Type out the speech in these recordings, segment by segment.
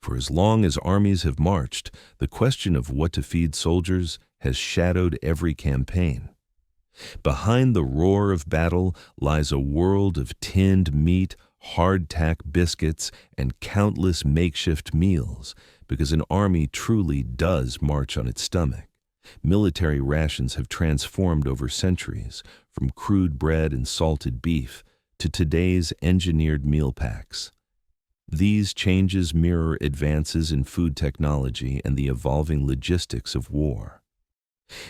For as long as armies have marched, the question of what to feed soldiers has shadowed every campaign. Behind the roar of battle lies a world of tinned meat, hardtack biscuits, and countless makeshift meals, because an army truly does march on its stomach. Military rations have transformed over centuries, from crude bread and salted beef to today's engineered meal packs. These changes mirror advances in food technology and the evolving logistics of war.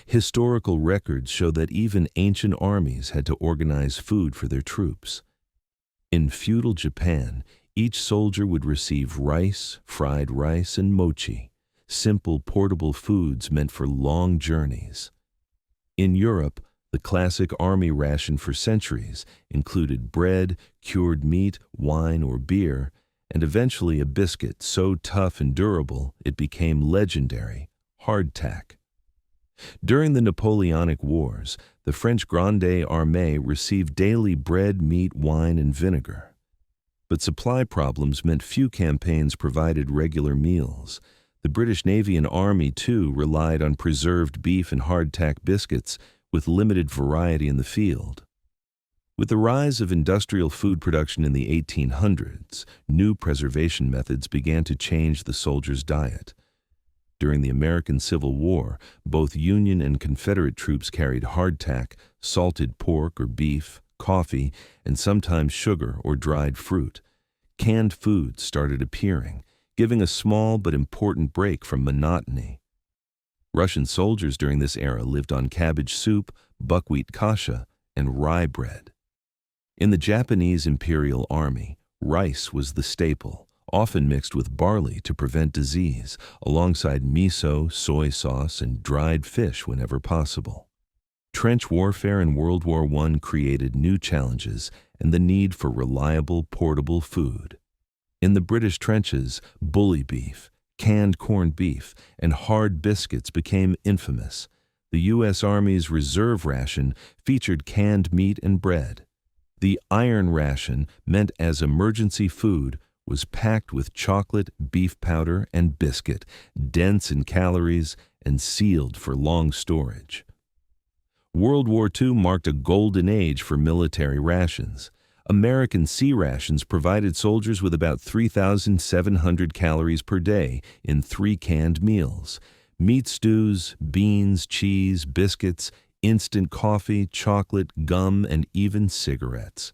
Historical records show that even ancient armies had to organize food for their troops. In feudal Japan, each soldier would receive rice, fried rice, and mochi, simple portable foods meant for long journeys. In Europe, the classic army ration for centuries included bread, cured meat, wine, or beer, and eventually a biscuit so tough and durable it became legendary, hardtack. During the Napoleonic Wars, the French Grande Armée received daily bread, meat, wine, and vinegar. But supply problems meant few campaigns provided regular meals. The British Navy and Army, too, relied on preserved beef and hardtack biscuits with limited variety in the field. With the rise of industrial food production in the 1800s, new preservation methods began to change the soldier's diet. During the American Civil War, both Union and Confederate troops carried hardtack, salted pork or beef, coffee, and sometimes sugar or dried fruit. Canned foods started appearing, giving a small but important break from monotony. Russian soldiers during this era lived on cabbage soup, buckwheat kasha, and rye bread. In the Japanese Imperial Army, rice was the staple, often mixed with barley to prevent disease, alongside miso, soy sauce, and dried fish whenever possible. Trench warfare in World War I created new challenges and the need for reliable, portable food. In the British trenches, bully beef, canned corned beef, and hard biscuits became infamous. The U.S. Army's reserve ration featured canned meat and bread. The iron ration, meant as emergency food, was packed with chocolate, beef powder, and biscuit, dense in calories and sealed for long storage. World War II marked a golden age for military rations. American C rations provided soldiers with about 3,700 calories per day in 3 canned meals: meat stews, beans, cheese, biscuits, instant coffee, chocolate, gum, and even cigarettes.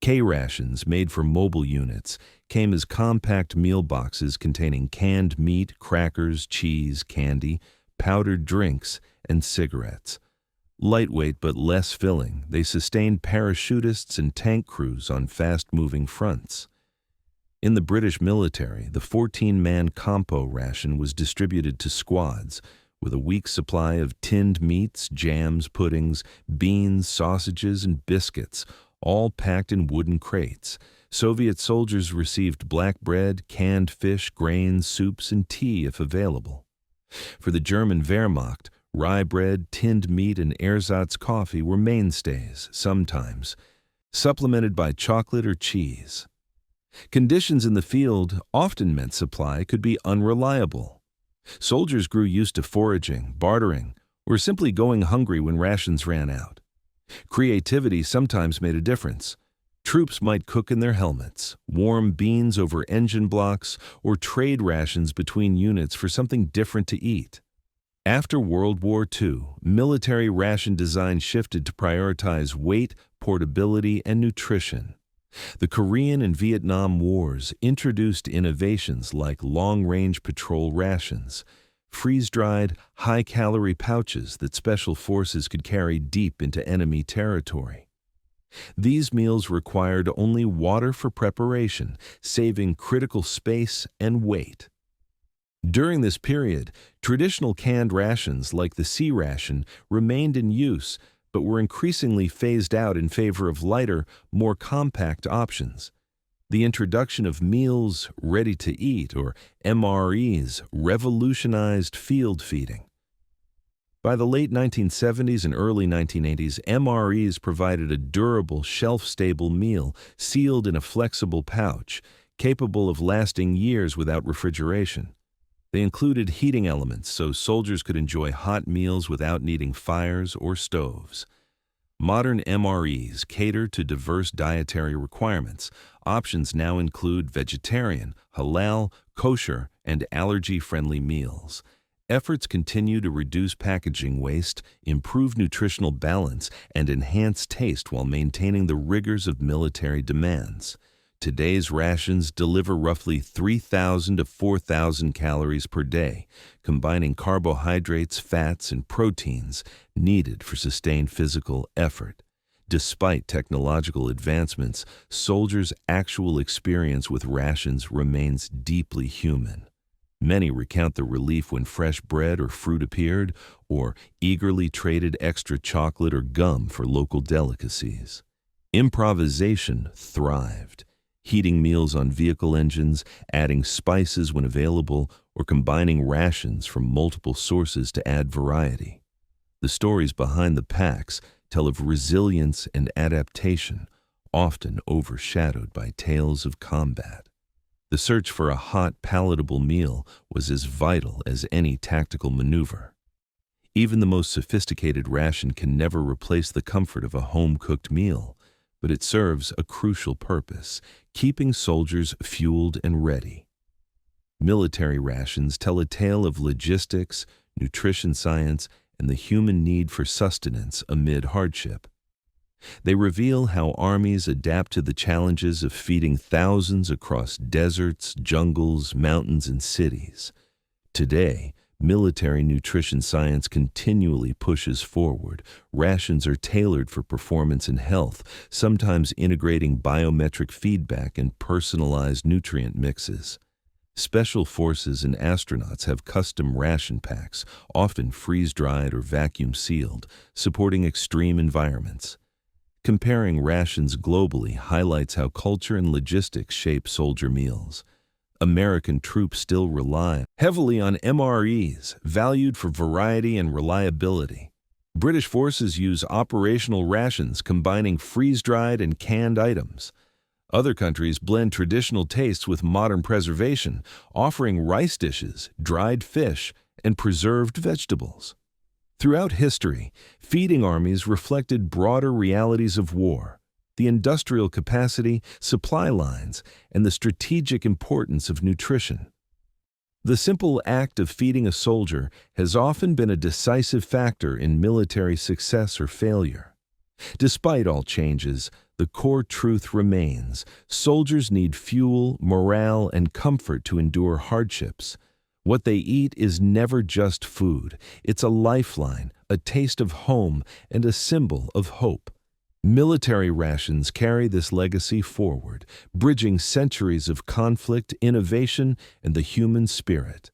K rations, made for mobile units, came as compact meal boxes containing canned meat, crackers, cheese, candy, powdered drinks, and cigarettes. Lightweight but less filling, they sustained parachutists and tank crews on fast-moving fronts. In the British military, the 14-man compo ration was distributed to squads, with a week's supply of tinned meats, jams, puddings, beans, sausages, and biscuits, all packed in wooden crates. Soviet soldiers received black bread, canned fish, grains, soups, and tea if available. For the German Wehrmacht, rye bread, tinned meat, and ersatz coffee were mainstays, sometimes, supplemented by chocolate or cheese. Conditions in the field often meant supply could be unreliable. Soldiers grew used to foraging, bartering, or simply going hungry when rations ran out. Creativity sometimes made a difference. Troops might cook in their helmets, warm beans over engine blocks, or trade rations between units for something different to eat. After World War II, military ration design shifted to prioritize weight, portability, and nutrition. The Korean and Vietnam Wars introduced innovations like long-range patrol rations, freeze-dried, high-calorie pouches that special forces could carry deep into enemy territory. These meals required only water for preparation, saving critical space and weight. During this period, traditional canned rations like the C ration remained in use, but were increasingly phased out in favor of lighter, more compact options. The introduction of meals ready to eat, or MREs, revolutionized field feeding. By the late 1970s and early 1980s, MREs provided a durable, shelf-stable meal sealed in a flexible pouch, capable of lasting years without refrigeration. They included heating elements so soldiers could enjoy hot meals without needing fires or stoves. Modern MREs cater to diverse dietary requirements. Options now include vegetarian, halal, kosher, and allergy-friendly meals. Efforts continue to reduce packaging waste, improve nutritional balance, and enhance taste while maintaining the rigors of military demands. Today's rations deliver roughly 3,000 to 4,000 calories per day, combining carbohydrates, fats, and proteins needed for sustained physical effort. Despite technological advancements, soldiers' actual experience with rations remains deeply human. Many recount the relief when fresh bread or fruit appeared, or eagerly traded extra chocolate or gum for local delicacies. Improvisation thrived. Heating meals on vehicle engines, adding spices when available, or combining rations from multiple sources to add variety. The stories behind the packs tell of resilience and adaptation, often overshadowed by tales of combat. The search for a hot, palatable meal was as vital as any tactical maneuver. Even the most sophisticated ration can never replace the comfort of a home-cooked meal, but it serves a crucial purpose, keeping soldiers fueled and ready. Military rations tell a tale of logistics, nutrition science, and the human need for sustenance amid hardship. They reveal how armies adapt to the challenges of feeding thousands across deserts, jungles, mountains, and cities. Today, military nutrition science continually pushes forward. Rations are tailored for performance and health, sometimes integrating biometric feedback and personalized nutrient mixes. Special forces and astronauts have custom ration packs, often freeze-dried or vacuum-sealed, supporting extreme environments. Comparing rations globally highlights how culture and logistics shape soldier meals. American troops still rely heavily on MREs, valued for variety and reliability. British forces use operational rations combining freeze-dried and canned items. Other countries blend traditional tastes with modern preservation, offering rice dishes, dried fish, and preserved vegetables. Throughout history, feeding armies reflected broader realities of war: the industrial capacity, supply lines, and the strategic importance of nutrition. The simple act of feeding a soldier has often been a decisive factor in military success or failure. Despite all changes, the core truth remains: soldiers need fuel, morale, and comfort to endure hardships. What they eat is never just food. It's a lifeline, a taste of home, and a symbol of hope. Military rations carry this legacy forward, bridging centuries of conflict, innovation, and the human spirit.